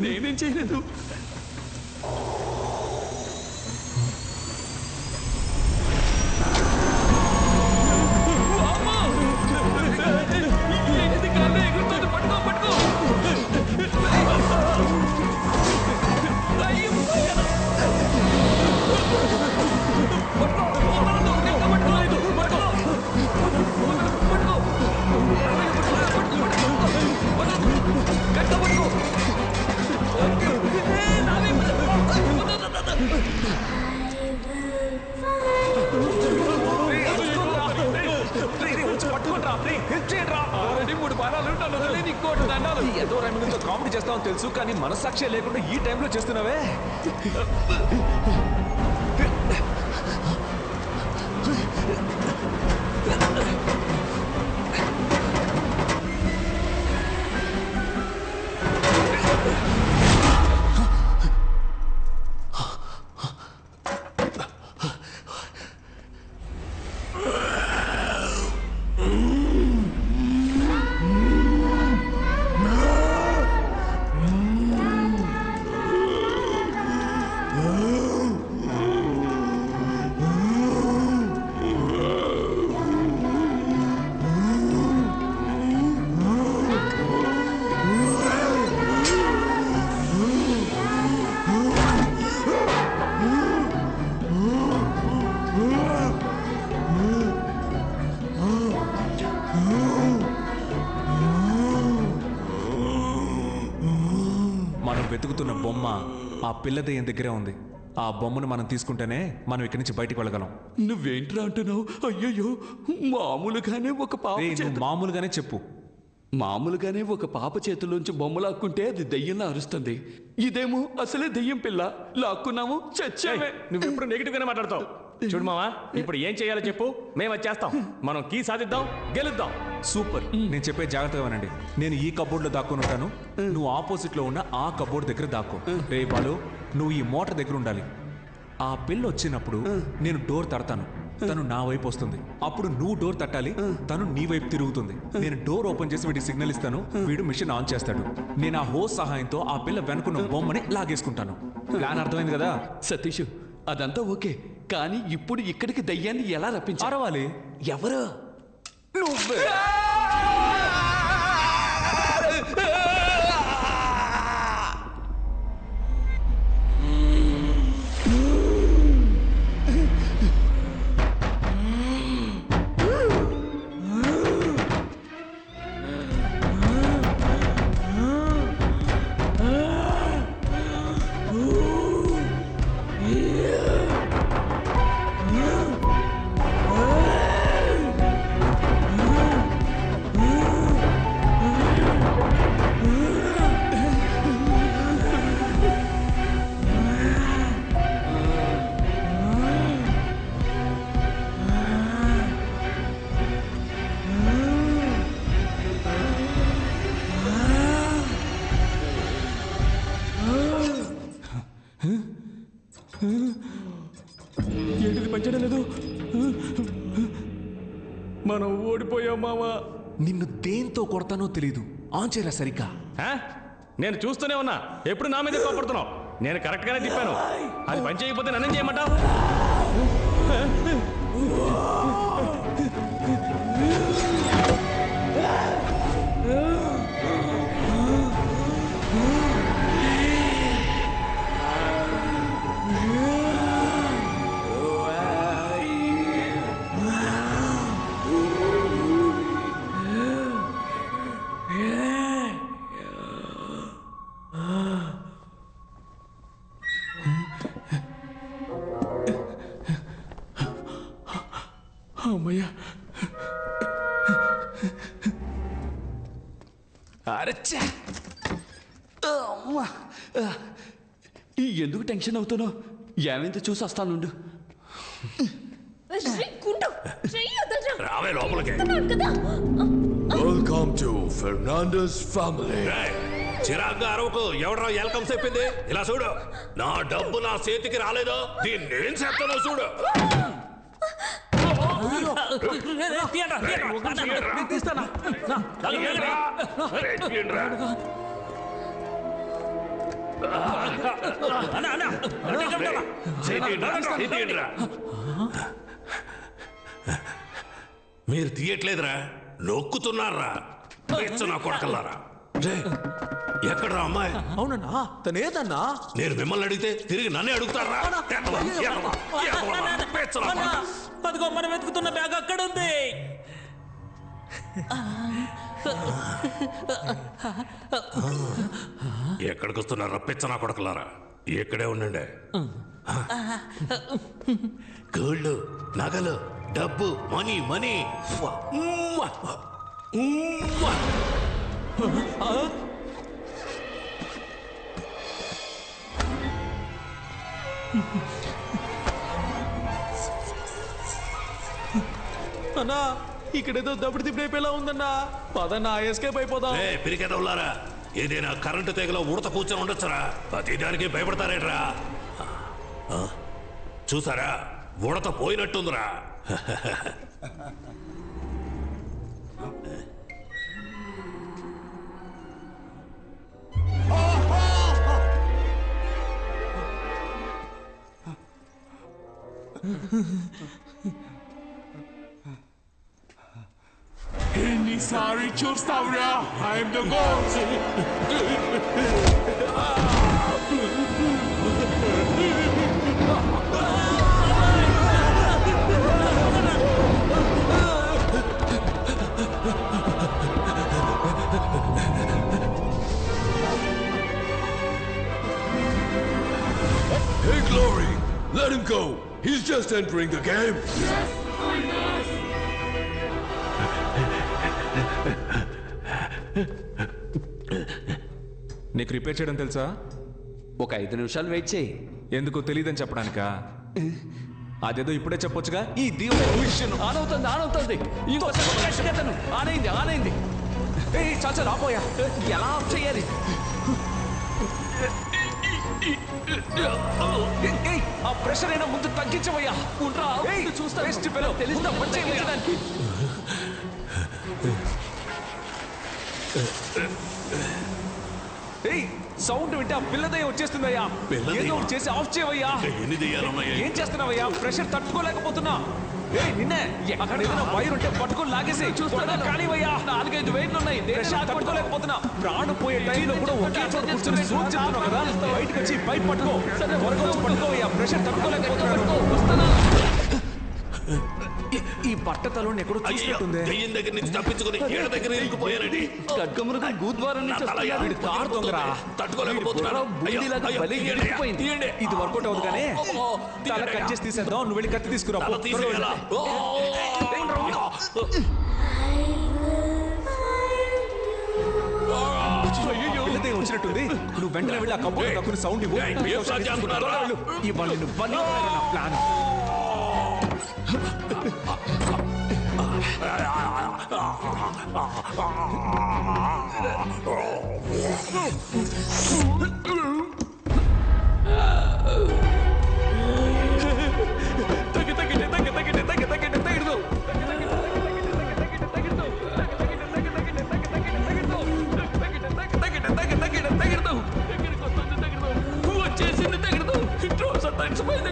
నేనేం చేయలేదు. ఎంతో రైమింగ్తో కామెడీ చేస్తామని తెలుసు, కానీ మనస్సాక్షి లేకుండా ఈ టైంలో చేస్తున్నావే. వెతుకుతున్న బొమ్మ ఆ పిల్ల దెయ్యం దగ్గరే ఉంది. ఆ బొమ్మను మనం తీసుకుంటేనే మనం ఇక్కడి నుంచి బయటికి వెళ్ళగలం. నువ్వేంట్రా అంటున్నావు? అయ్యయ్యో, మామూలుగానే ఒక మామూలుగానే చెప్పు. మామూలుగానే ఒక పాప చేతుల్లోంచి బొమ్మ లాక్కుంటే అది దెయ్యంలా అరుస్తుంది. ఇదేమో అసలే దెయ్యం పిల్ల, లాక్కున్నాము చచ్చావే. నువ్వు ఇప్పుడు నెగిటివ్ గానే మాట్లాడతావు. చూడు మావా, ఇప్పుడు ఏం చేయాలో చెప్పు, మేము అది చేస్తాం. మనం కీ సాధిద్దాం, గెలుద్దాం. సూపర్. నేను చెప్పే జాగ్రత్తగా వినండి. నేను ఈ కబోర్డ్ లో దాక్కుని ఉంటాను, నువ్వు ఆపోజిట్ లో ఉన్న ఆ కబోర్డ్ దగ్గర దాక్కో. రే బాలు, నువ్వు ఈ మోటార్ దగ్గర ఉండాలి. ఆ పిల్ల వచ్చినప్పుడు నేను డోర్ తడతాను, తను నా వైపు వస్తుంది. అప్పుడు నువ్వు డోర్ తట్టాలి, తను నీ వైపు తిరుగుతుంది. నేను డోర్ ఓపెన్ చేసి వీడికి సిగ్నల్ ఇస్తాను, వీడు మిషన్ ఆన్ చేస్తాడు. నేను ఆ హోస్ సహాయంతో ఆ పిల్ల వెనుకున్న బొమ్మని లాగేసుకుంటాను. ప్లాన్ అర్థమైంది కదా? సతీష్, అదంతా ఓకే, కానీ ఇప్పుడు ఇక్కడికి దయ్యాన్ని ఎలా రప్పించాలి? ఎవరు? నువ్వే. ఏంటిది పచ్చడం లేదు? మనం ఓడిపోయాం మావా. నిన్ను దేంతో కొడతానో తెలీదు. ఆన్ చేయరా సరిగ్గా. నేను చూస్తూనే ఉన్నా, ఎప్పుడు నా మీద కోపడుతున్నావు. నేను కరెక్ట్ గానే తిప్పాను, అది పని చేయకపోతే నన్నేం చేయమంటావు? అమ్మయ్యా. అరచ్చా, ఎందుకు టెన్షన్ అవుతున్నావు? ఏమైందో చూసి వస్తానుండు. రావే లోపలికి. Welcome to Fernandes family. చిరాగ్గా అరవకు. ఎవడరా వెల్కమ్ చెప్పింది? ఇలా చూడు, నా డబ్బు నా చేతికి రాలేదో దీన్ని ఏం చేస్తానో చూడు. మీరు తీయట్లేదురా, నొక్కుతున్నారా నా కొడకల్లారా. ఎక్కడ్రా అమ్మాయి? అవునన్నా తనేదన్నా? నేను మిమ్మల్ని అడిగితే తిరిగి నన్నే అడుగుతారా? అదిగో మనం వెతుకుతున్న బ్యాగ్ అక్కడ ఉంది. ఎక్కడికి వస్తున్నారా పెచ్చనా కొడకలారా? ఎక్కడే ఉండండి. గోల్డ్, నగలు, డబ్బు, మనీ మనీ. అన్నా ఇక్కడేదో దప్పుడు తిప్పుడైపోయేలా ఉందన్నా. పదన్నా ఎస్కేప్ అయిపోదాం. పిరికెదవులారా, ఏదైనా కరెంటు తెగలో ఉడత కూర్చొని ఉండొచ్చురా. ప్రతి దానికి భయపడతారేట్రా? చూసారా, ఉడత పోయినట్టుందిరా. ఎన్నిసారి చూస్తావురా? I'm the god. Hey, Glory, let him go. He's just entering the game. నీకు రిపేర్ చేయడం తెలుసా? ఒక 5 నిమిషాలు వెయిట్ చేయి. ఎందుకు తెలియదని చెప్పడానికా? అదేదో ఇప్పుడే చెప్పొచ్చుగా. ఈ దీవుని ఆన్ అవుతుంది. ఇంకోసారి గట్టిగా ఆనైంది. చాచా రాపోయా. ఎలా ఆఫ్ చేయాలి? ఆ ప్రెషర్ అయినా ముందు తగ్గించవయ్యా. చూస్తా తెలుస్తా పనిచేయడానికి. సౌండ్ వింటే ఆ పిల్లదయ్య వచ్చేస్తుందయ్యా. ఏదో ఒకటి చేసి ఆఫ్ చేయవయ్యా. ఎన్ని దెయ్యాలున్నాయా? ఏం చేస్తున్నావయ్యా? ప్రెషర్ తట్టుకోలేకపోతున్నా. నిన్నే అక్కడ ఏదైనా వైర్ ఉంటే పట్టుకొని లాగేసి చూస్తాను. కానివయ్యా, 4-5 వైర్లు ఉన్నాయి. ప్రెషర్ తట్టుకోలేకపోతున్నా. ప్రాణం పోయే టైంలో కూడా ఒకే చోట కూర్చొని సూచిస్తున్నావు కదా. బయటకు వచ్చి పైప్ పట్టుకో. త్వరగా వచ్చి పట్టుకోవయ్యా. ప్రెషర్ తట్టుకోలేకపోతున్నా. ఈ బట్టతలో ఎక్కడో చూసినట్టుంది. దెయ్యం దగ్గర నుంచి తప్పించుకుని ఏడ దగ్గర ఇరుక్కుపోయానండి. ఖడ్గమృగం గూద్వారం నుంచి వీడు కారు దొంగరా. తట్టుకోలేకపోతున్నాను. ఇది వర్కౌట్ అవుతుంది కానీ తల కట్ చేసి తీసేద్దాం. నువ్వు వెళ్ళి కత్తి తీసుకురా. పిల్లదే వచ్చినట్టుంది. నువ్వు వెంటనే వెళ్ళి ఆ కబోర్డ్ దక్కుని సౌండ్ ఇవ్వు. ఇవ్వాలి నా ప్లాన్. వచ్చేసింది. తగ్గిపోయింది.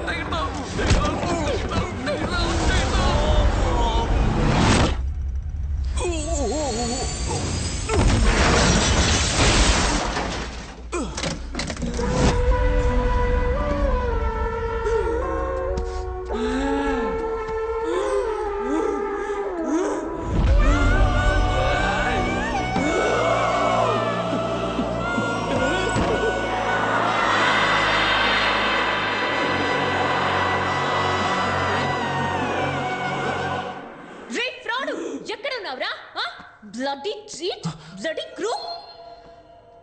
Bloody treat, bloody crook.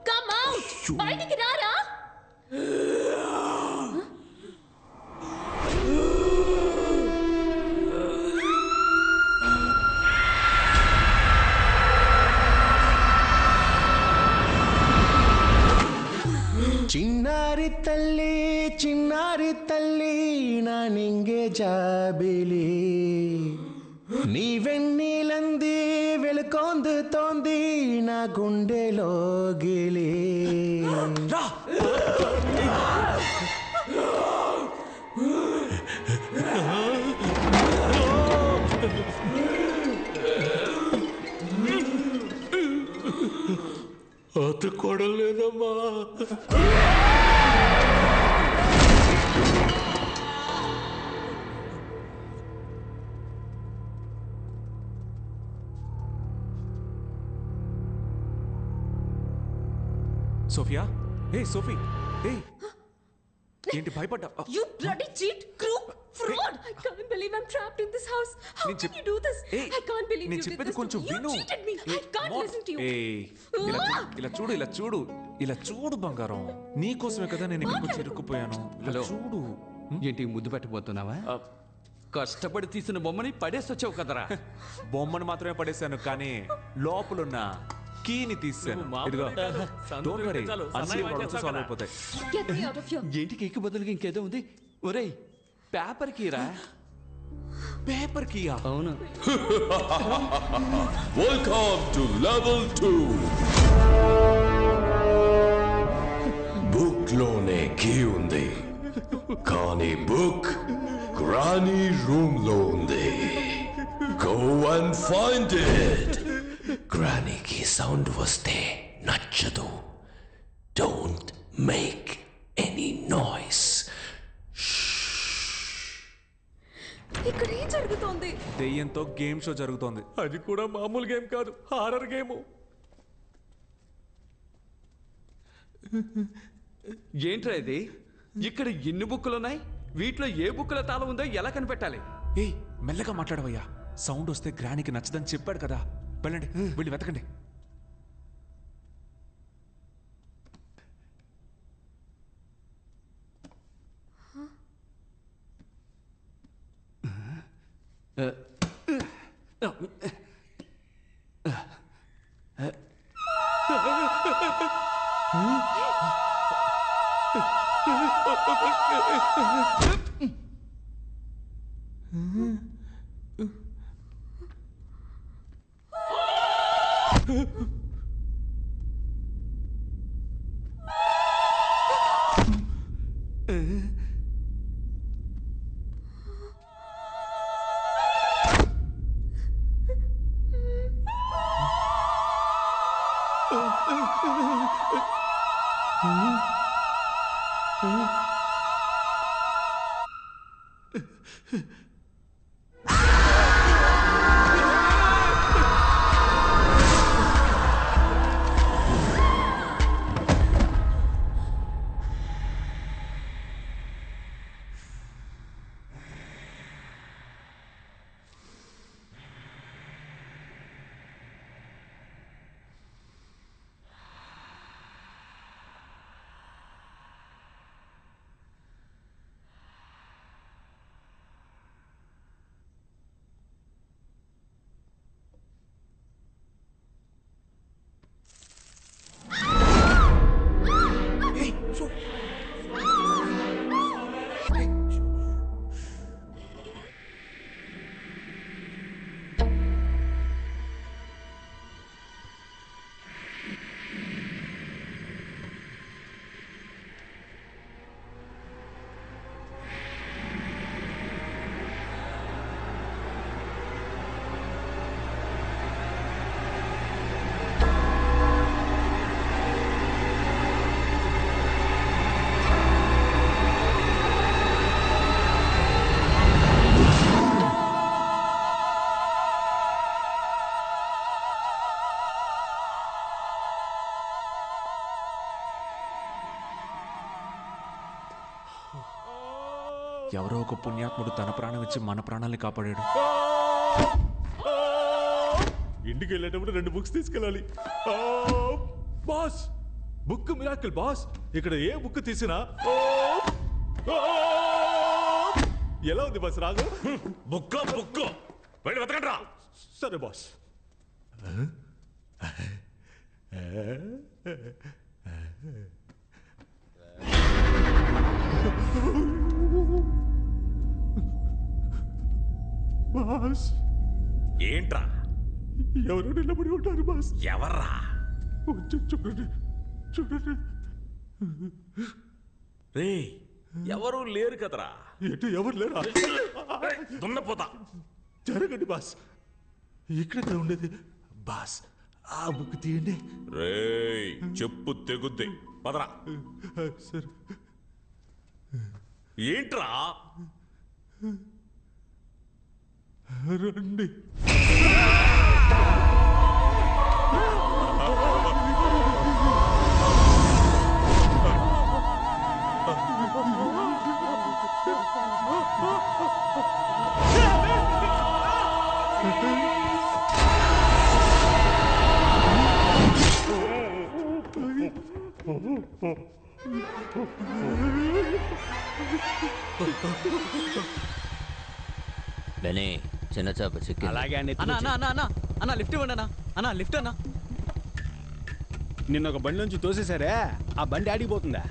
Come out. బయటికి రారా. చిన్నారి తల్లి నా నింగే జాబిలి నీ వెన్నీలంది వెలుకొందుతోంది నా గుండెలో గిలి. అతుక్కోవడం లేదమ్మా. సోఫియా, ఏ సోఫీ, ఏ ఏంటి భయపడ్డా? You bloody cheat, crook, fraud! I can't believe I'm trapped in this house. How నేను can you do this? I can't believe నేను you did చెప్పేది this to కొంచెం me. You విను. cheated me. I can't listen to you. ఇలా చూడు, ఇలా చూడు, ఇలా చూడు బంగారం. నీ కోసమే కదా నేను ఇక్కడికి వచ్చి ఇరుక్కుపోయాను. ఇలా హలో. చూడు. ఏంటి ముద్దు పెట్టబోతున్నావా? కష్టపడి తీసిన బొమ్మని పడేసొచ్చావు కదరా. బొమ్మను మాత్రమే పడేశాను, కానీ లోపలున్న కీని తీసాను. ఇదిగో, don't worry, అన్ని problems solve అయిపోతాయి. Get me out of here. ఏంటి కేక్ బదులుగా ఇంకేదో ఉంది? ఒరేయ్, పేపర్ కీరా. Paper Kia? అవును. Welcome to level 2. బుక్ లోనే కీ ఉంది, కానీ బుక్ గ్రానీ రూమ్ లో ఉంది. Go and find it. గ్రానీకి సౌండ్ వస్తే నచ్చదు. Don't make any noise. ఇక్కడ ఏం జరుగుతోంది? దెయ్యంతో గేమ్ షో జరుగుతోంది. అది కూడా మామూలు గేమ్ కాదు, హారర్ గేమ్. ఏంట్రా ఇది? ఇక్కడ ఎన్ని బుక్కులు ఉన్నాయి? వీటిలో ఏ బుక్కుల తాళం ఉందో ఎలా కనిపెట్టాలి? ఏయ్, మెల్లగా మాట్లాడవయ్యా. సౌండ్ వస్తే గ్రానీకి నచ్చదని చెప్పాడు కదా. వెళ్ళండి, వెళ్ళి వెతకండి. ఎవరో ఒక పుణ్యాత్ముడు తన ప్రాణం ఇచ్చి మన ప్రాణాల్ని కాపాడాడు. ఇంటికి వెళ్ళేటప్పుడు 2 బుక్స్ తీసుకెళ్ళాలి. Boss, book miracle boss. ఇక్కడ ఏ బుక్ తీసినా ఎలా ఉంది బాస్? రాజు బుక్క వెళ్ళి వెతకండ్రా. సరే బాస్. బాస్, ఏంట్రా? ఎవరో నిలబడి ఉంటారు బాస్. ఎవర్రా? చూడండి చూడండి. రే ఎవరు లేరు కదరా. ఎటు ఎవరు లేరా? దున్నపోతా. జరగండి బాస్, ఇక్కడ ఉండేది బాస్. ఆ బుక్ తీయండి. రే చెప్పు తెగుద్ది. పదరా. సరే. ఏంట్రా? రండి. బెనీ చిన్న చేప చిక్కి. అలాగే అన్న లిఫ్ట్ ఇవ్వండి అన్న లిఫ్ట్ అన్న. నిన్న ఒక బండి నుంచి తోసేశారే, ఆ బండి ఆడిపోతుందా?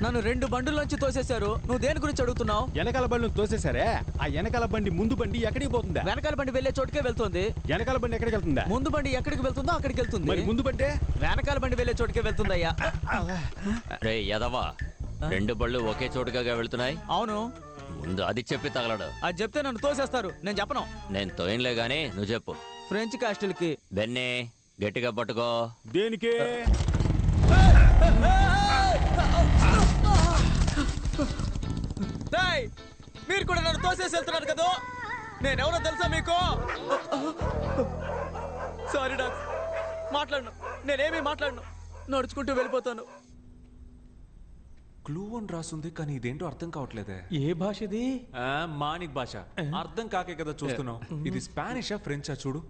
నన్ను 2 బండుల్లోంచి తోసేశారు. నువ్వు దేని గురించి అడుగుతున్నావు? వెనకాల బండి తోసేశారే, ఆ వెనకాల బండి ముందు బండి ఎక్కడికి పోతుందా? వెనకాల బండి వెళ్లే చోటుకే వెళ్తుంది. వెనకాల బండి ఎక్కడికి వెళ్తుందా? ముందు బండి ఎక్కడికి వెళ్తుందో అక్కడికి వెళ్తుంది. మరి ముందు బండి వెనకాల బండి వెళ్లే చోటుకే వెళ్తుందయ్యా. రే యదవా, 2 బళ్ళు ఒకే చోటుగా వెళ్తున్నాయి. అవును. ముందు అది చెప్పి తగలడు. అది చెప్తే నన్ను తోసేస్తారు. నేను చెప్పను. నేను తోయన్లే గానీ నువ్వు చెప్పు. ఫ్రెంచ్ కాస్టిల్ కి. బెన్నీ గట్టిగా పట్టుకో. దేనికి? మీరు కూడా నన్ను తోసేసి వెళ్తున్నారు కదా. నేనెవరో తెలుసా మీకు? సారీ డాక్స్, మాట్లాడను. నేనేమీ మాట్లాడను. నడుచుకుంటూ వెళ్ళిపోతాను. క్లూ అని రాస్తుంది కానీ ఇదేంటో అర్థం కావట్లేదే. ఏ భాష ఇది? మానిక్ భాష. అర్థం కాకే కదా చూస్తున్నావు. ఇది స్పానిషా ఫ్రెంచా చూడు.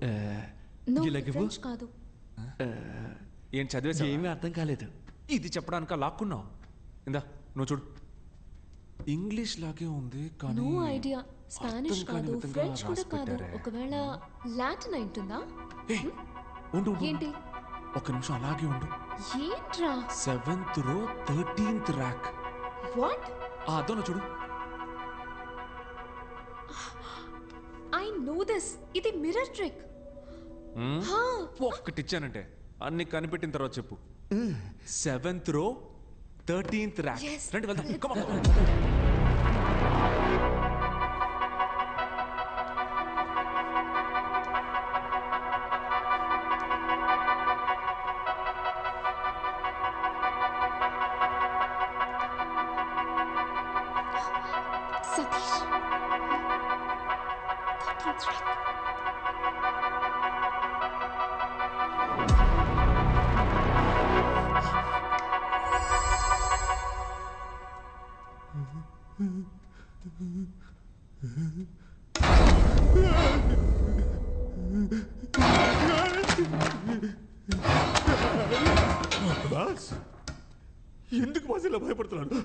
ఫ్రెంచ్ కాదు. ఏం చదివేసా? ఏమీ అర్థం కాలేదు. ఇది చెప్పడానికి లాక్కున్నావు. ఇందా నువ్వు చూడు. ఇంగ్లీష్ లాగే ఉంది కానీ నో ఐడియా. స్పానిష్ కాదు, ఫ్రెంచ్ కూడా కాదు. ఒకవేళ లాటిన్ ఉంటుందా? ఉండు ఏంటి? ఒక నిమిషం అలాగే ఉండు. ఏంట్రా? 7th row 13th rack. What? అదోన చూడు. I know this. ఇది మిర్రర్ ట్రిక్. ఒక్కటి ఇచ్చానంటే అన్ని కనిపెట్టిన తర్వాత చెప్పు. 7th row 13th rack. రండి వెళ్దాం. Come on. Satish, 13th rack. Boss, ఎందుకు బాస్ ఇలా భయపడుతున్నాడు?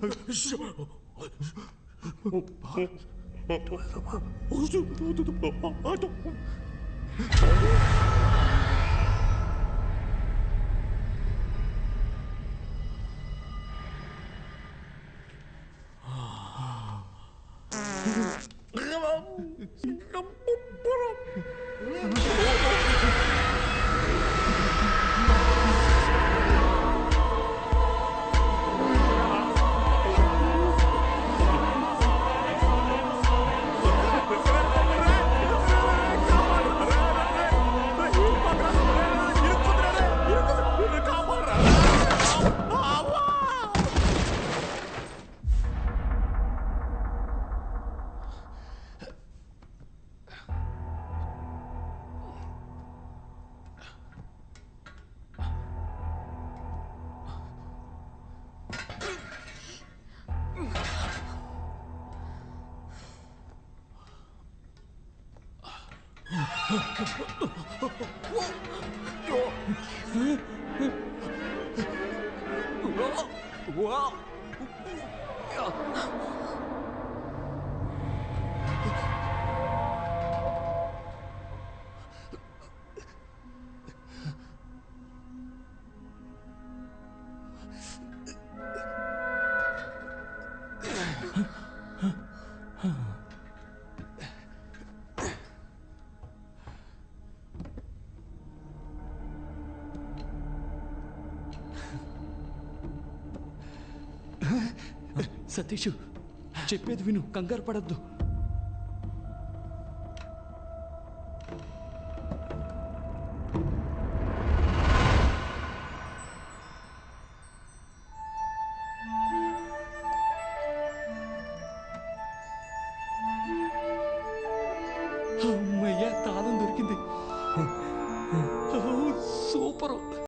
సతీష్ చెప్పేది విను, కంగారు పడద్దు. అమ్మయ్య, తాళం దొరికింది. సూపరు.